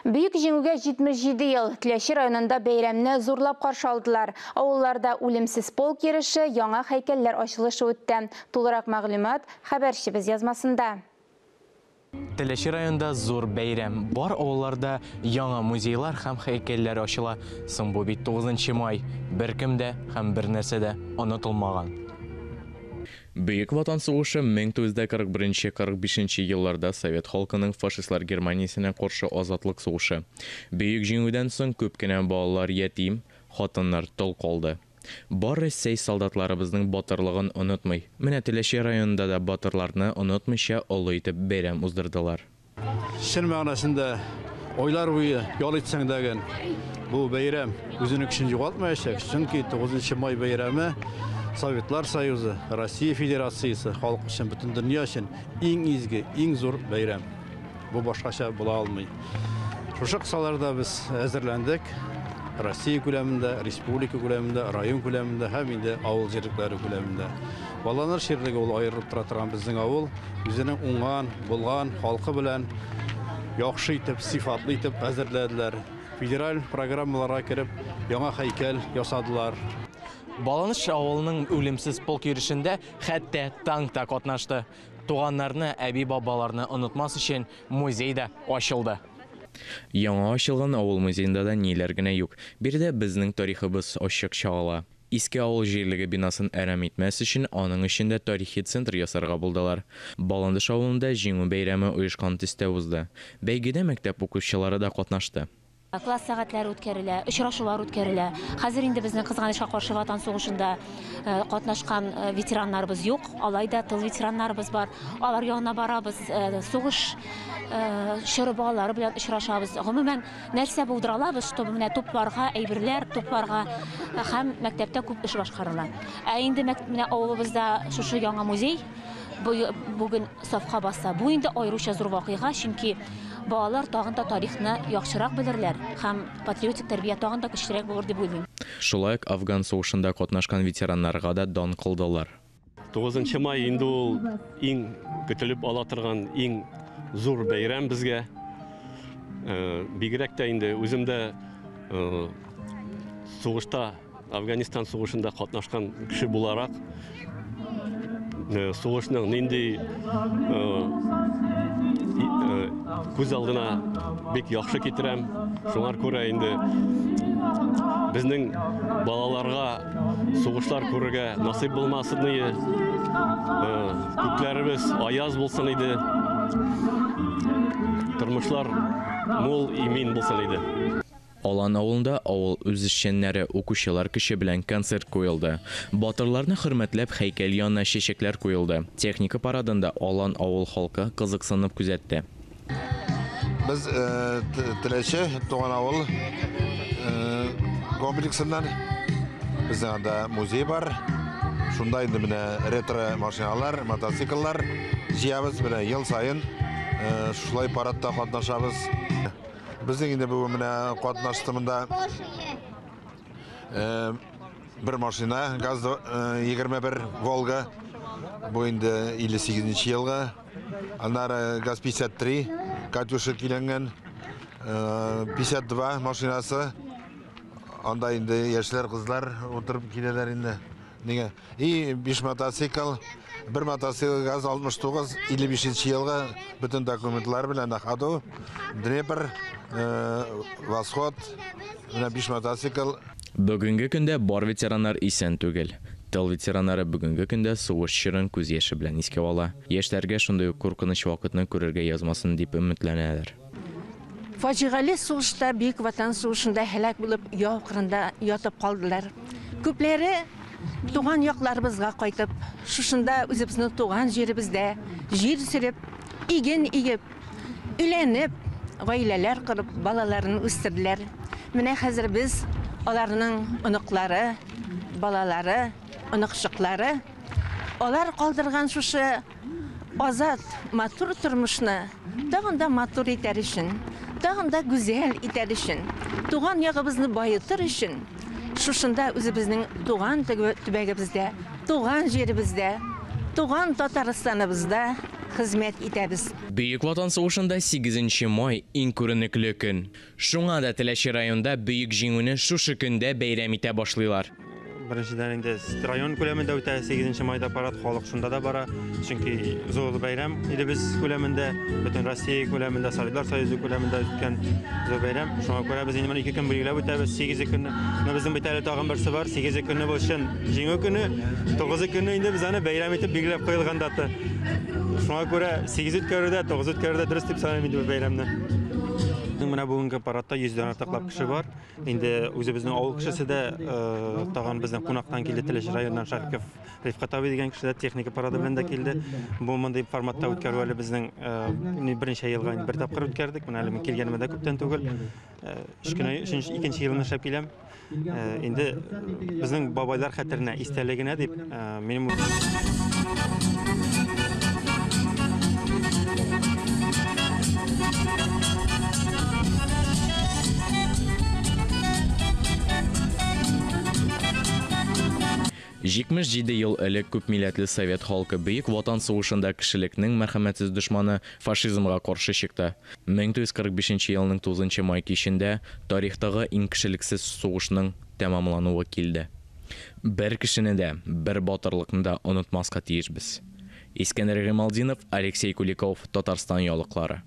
Büyük жеңуге 77 ел Теләші районында бәйрәмне зурлап каршы алдылар. Авылларда үлемсез полк йөреше, яңа һәйкәлләр ачылышы үтте. Тулырак мәгълүмат хәбәрчебез язмасында. Теләші районында зур бәйрәм. Бар авылларда яңа музейлар һәм һәйкәлләр ачыла. Соң бу бит 9 май. Беркемдә һәм бер нәрсәдә онытылмаган. Бөек Ватан сугышы 1941-45 елларда Совет халкының фашистлар Германиясенә каршы азатлык сугышы. Бөек җиңүдән соң күп кенә балалар ятим, хатыннар тол калды. Бар Рәсәй солдатларыбызның батырлыгын онытмый. Менә Теләші районында да батырларны онытмыйча олы итеп бәйрәм уздырдылар. Шын мәгънәсендә ойлар буе ял итсәң дәген бу бәйрәм үзенең көчен югалтмаячак. Чөнки 9 май бәйрәме Советлар Союзы, Россия Федерациясы, халык өчен, бөтен дөнья өчен иң изге, иң зур бәйрәм. Бу башкача була алмый. Шушы кысаларда без әзерләндек. Россия күләмендә, республика күләмендә, район күләмендә һәм инде авыл җирлекләре күләмендә. Балалар ширлеге ул аерылып тора торган безнең авыл үзенең уңган, булган халкы белән яхшы итеп, сыйфатлы итеп әзерләделәр. Федераль программаларга кирип, яңа һәйкәл ясадылар. Баланыш авылының үлемсез полк йөришендә хәтта танк та катнашты. Туганнарны, әби-бабаларны онытмас өчен музей да ачылды. Яңа ачылган авыл музеенда да ниләр генә юк. Биредә безнең тарихыбыз ачык чагыла. Иске авыл җирлеге бинасын әрәм итмәс өчен аның эчендә тарихи центр ясарга булдылар. Баланыш авылында җиңү бәйрәме оешкан төстә узды. Бәйгедә мәктәп укучылары да катнашты. Класс сәгатьләре үткәрелә, очрашулар үткәрелә. Хәзер инде безнең кызганычка каршы Ватан сугышында катнашкан ветераннарыбыз юк. Алайда тыл ветераннарыбыз бар. Алар янына барабыз, сугыш чоры балалары белән очрашабыз. Гомумән нәрсә булдыра алабыз, чтобы менә тупларга, әйберләр тупларга һәм мәктәптә күп эш башкарыла. Инде менә авылыбызда шушы яңа музей бүген сафка баса. Бу инде аеруча зур вакыйга, чөнки балалар тагын да тарихны яхшырак белерләр һәм патриотик тәрбия тагын да көчлерәк булыр дип уйлыйм. Шулай ук Афган сугышында катнашкан ветераннарга да дан кылдылар. 9 май инде ул иң көтелеп ала торган иң зур бәйрәм безгә. Бигрәк тә инде үземдә сугышта, Афганистан сугышында катнашкан кеше буларак сугышның нинди күз алдына бик яхшы китерәм. Шуңар күрә инде безнең балаларга сугышлар күрергә насыйп булмасын иде. Күкләребез аяз булсын иде. Тормышлар мул имин булсын иде. Алан авылында авыл үзешчәннәре укучылар кеше белән концерт куелды. Батырларны хөрмәтләп һәйкәл янына чәчәкләр куелды. Техника парадында Алан авыл халкы кызыксынып күзәтте. Biz Теләші туган авыл комплексыннан безнең анда музей бар. Шунда инде менә ретро машиналар, мотоцикллар җыябыз, менә ел сайын шулай парадта катнашабыз. Безнең инде бу менә катнаштымында бер машина, ГАЗ 21 Волга, бу инде 58 елга. Аннары ГАЗ 53, Катюша киләнгән 52 машинасы. Анда инде яшьләр, кызлар утырып киләләр инде. Нигә? 5 мотоцикл, бер мотоцикл ГАЗ 69, 55 елга бөтен документлар белән Аходу, Днепр, Восход, менә 5 мотоцикл. Бүгенге көндә бар ветераннар исән түгел. Тыл ветераннары бүгенге көндә сугыш чорын күз яше белән искә ала. Яшьләргә шундый ук куркыныч вакытны күрергә язмасын дип өметләнәләр. Фаҗигале сугышта Бөек Ватан сугышында һәлак булып яу кырында ятып калдылар. Күпләре туган якларыбызга кайтып, шушында үзебезнең туган җиребездә җир сөреп, иген игеп, өйләнеп, гаиләләр корып, балаларын үстерделәр. Менә хәзер без аларның оныклары, балалары, оныкчыклары, алар калдырган шушы азат, матур тормышны тагын да матур итәр өчен, тагын да гүзәл итәр өчен, туган ягыбызны байытыр өчен, шушында үзебезнең туган төбәгебездә, туган җиребездә, туган Татарстаныбызда хезмәт итәбез. Бөек Ватан сугышында 8 май иң күренекле көн. Шуңа да Теләче районда бөек җиңүне шушы көндә бәйрәм итә башлыйлар. Беренчедән инде район күләмендә үтә 8 майда парад, халык шунда да бара. Чөнки зур бәйрәм иде без күләмендә, бөтен Россия күләмендә, Советлар Союзы күләмендә үткән зур бәйрәм. Шуңа күрә без инде 2 көн билгеләп үтәбез. 8 көнне безнең бит әле тагын берсе бар. 8 көнне булсын җиңү көне, 9 көнне инде без аны бәйрәм итеп билгеләп куелган даты. Шуңа күрә 8 үткәрүдә, 9 үткәрүдә дөрес дип саныйм инде бәйрәмне. Менә бүгенге парадта 100-дән артыклап кеше бар. Инде үзебезнең авыл кешесе дә тагын безнең кунактан килде, Теләче районыннан Шарков Рифкат абый дигән кеше дә техника парады белән дә килде. Бу мондый форматта үткәрү әле безнең беренче елга бер тапкыр үткәрдек. Менә әле килгәнемә дә күптән түгел. 2нче елны эшләп киләм. Инде безнең бабайлар хәтеренә, истәлегенә дип минем Җитмеш 7 ел элек күп милләтле совет халкы Бөек Ватан сугышында кешелекнең мәрхәмәтсез дошманы фашизмга каршы чыкты. 1945 елның 9 май кичендә тарихтагы иң кешелексез сугышның тәмамлануы килде. Бер кешене дә, бер батырлыкны да онытмаска тиешбез. Искәндәр Гыймалдинов, Алексей Куликов, Татарстан ялыклары.